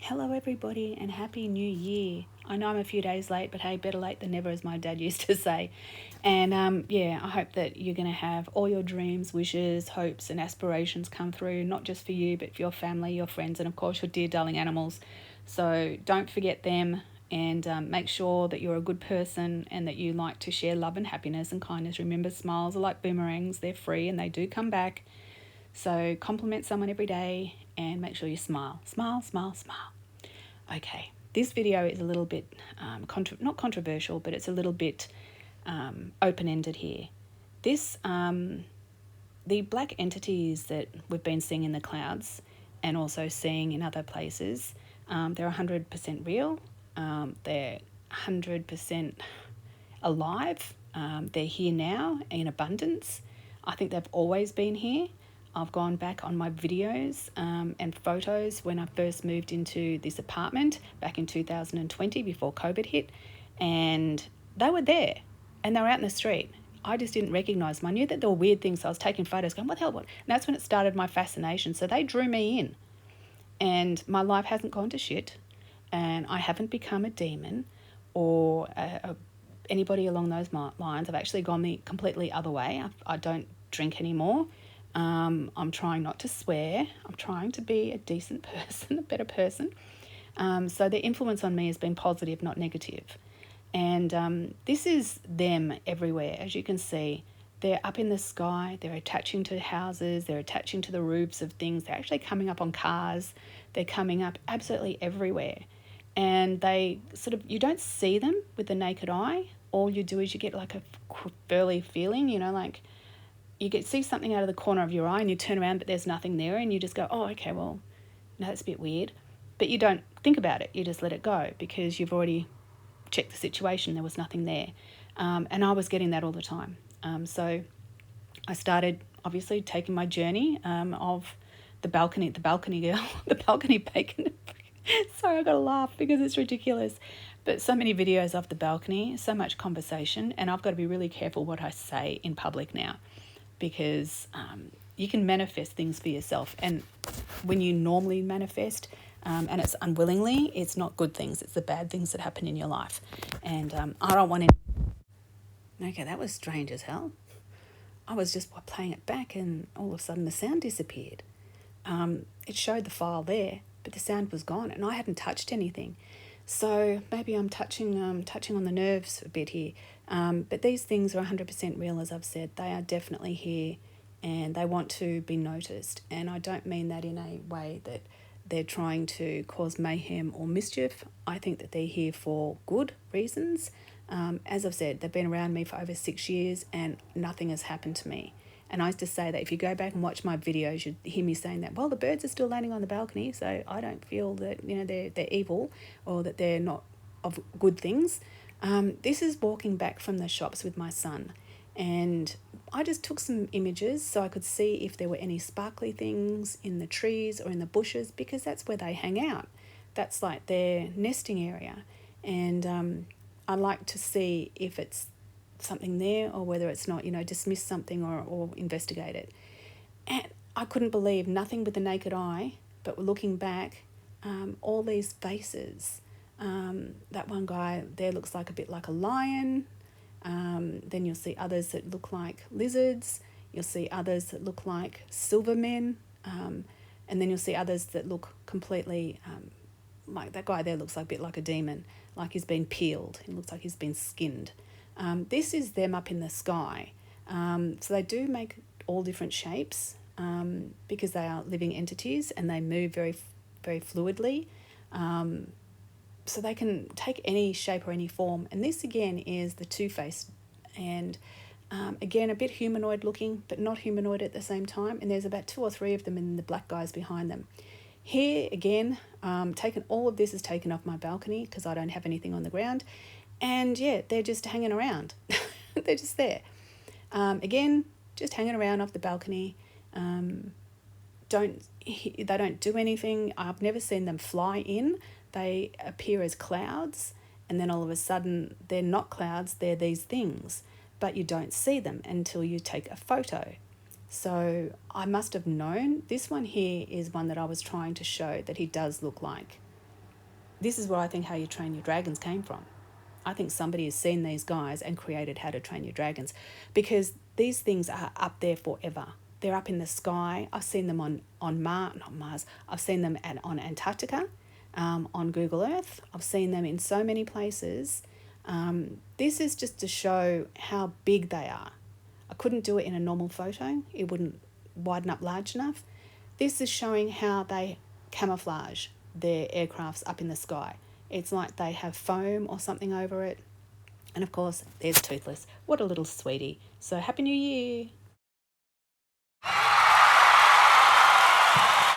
Hello, everybody, and Happy New Year. I know I'm a few days late, but hey, better late than never, as my dad used to say. And I hope that you're going to have all your dreams, wishes, hopes, and aspirations come through, not just for you, but for your family, your friends, and of course, your dear, darling animals. So don't forget them and make sure that you're a good person and that you like to share love and happiness and kindness. Remember, smiles are like boomerangs, they're free and they do come back. So compliment someone every day and make sure you smile. Smile, smile, smile. Okay, this video is a little bit, not controversial, but it's a little bit open-ended here. The black entities that we've been seeing in the clouds and also seeing in other places, they're 100% real. They're 100% alive. They're here now in abundance. I think they've always been here. I've gone back on my videos and photos when I first moved into this apartment back in 2020 before COVID hit, and they were there and they were out in the street. I just didn't recognise them. I knew that there were weird things, so I was taking photos going, what the hell? What? And that's when it started my fascination. So they drew me in, and my life hasn't gone to shit, and I haven't become a demon or anybody along those lines. I've actually gone the completely other way. I don't drink anymore. I'm trying not to swear. I'm trying to be a decent person, a better person. So their influence on me has been positive, not negative. And this is them everywhere. As you can see, they're up in the sky. They're attaching to houses. They're attaching to the roofs of things. They're actually coming up on cars. They're coming up absolutely everywhere. And they you don't see them with the naked eye. All you do is you get like a burly feeling, like you see something out of the corner of your eye and you turn around but there's nothing there and you just go, oh, okay, well, no, that's a bit weird. But you don't think about it. You just let it go because you've already checked the situation. There was nothing there. And I was getting that all the time. So I started obviously taking my journey of the balcony girl, the balcony bacon. Sorry, I got to laugh because it's ridiculous. But so many videos of the balcony, so much conversation, and I've got to be really careful what I say in public now because you can manifest things for yourself. And when you normally manifest and it's unwillingly, it's not good things. It's the bad things that happen in your life. And I don't want any... Okay, that was strange as hell. I was just playing it back and all of a sudden the sound disappeared. It showed the file there, but the sound was gone and I hadn't touched anything. So maybe I'm touching on the nerves a bit here. But these things are 100% real, as I've said. They are definitely here and they want to be noticed. And I don't mean that in a way that they're trying to cause mayhem or mischief. I think that they're here for good reasons. As I've said, they've been around me for over 6 years and nothing has happened to me. And I used to say that if you go back and watch my videos, you'd hear me saying that, well, the birds are still landing on the balcony, so I don't feel that, they're evil or that they're not of good things. This is walking back from the shops with my son. And I just took some images so I could see if there were any sparkly things in the trees or in the bushes, because that's where they hang out. That's like their nesting area. And I like to see if it's something there or whether it's not, dismiss something or investigate it. And I couldn't believe nothing with the naked eye, but looking back, all these faces. That one guy there looks like a bit like a lion. Then you'll see others that look like lizards. You'll see others that look like silver men. And then you'll see others that look completely, like that guy there looks like a bit like a demon, like he's been peeled. It looks like he's been skinned. This is them up in the sky. So they do make all different shapes because they are living entities and they move very, very fluidly. So they can take any shape or any form. And this again is the two-faced, and again a bit humanoid looking, but not humanoid at the same time. And there's about 2 or 3 of them, and the black guys behind them. Here again, all of this is taken off my balcony because I don't have anything on the ground. And yeah, they're just hanging around. They're just there. Again, just hanging around off the balcony. They don't do anything. I've never seen them fly in. They appear as clouds, and then all of a sudden they're not clouds, they're these things, but you don't see them until you take a photo. So I must have known. This one here is one that I was trying to show that he does look like this is where I think How You Train Your Dragons came from. I think somebody has seen these guys and created How to Train Your Dragons, because these things are up there forever. They're up in the sky. I've seen them on not Mars. I've seen them on Antarctica, on Google Earth. I've seen them in so many places. This is just to show how big they are. I couldn't do it in a normal photo. It wouldn't widen up large enough. This is showing how they camouflage their aircrafts up in the sky. It's like they have foam or something over it. And of course, there's Toothless. What a little sweetie. So Happy New Year.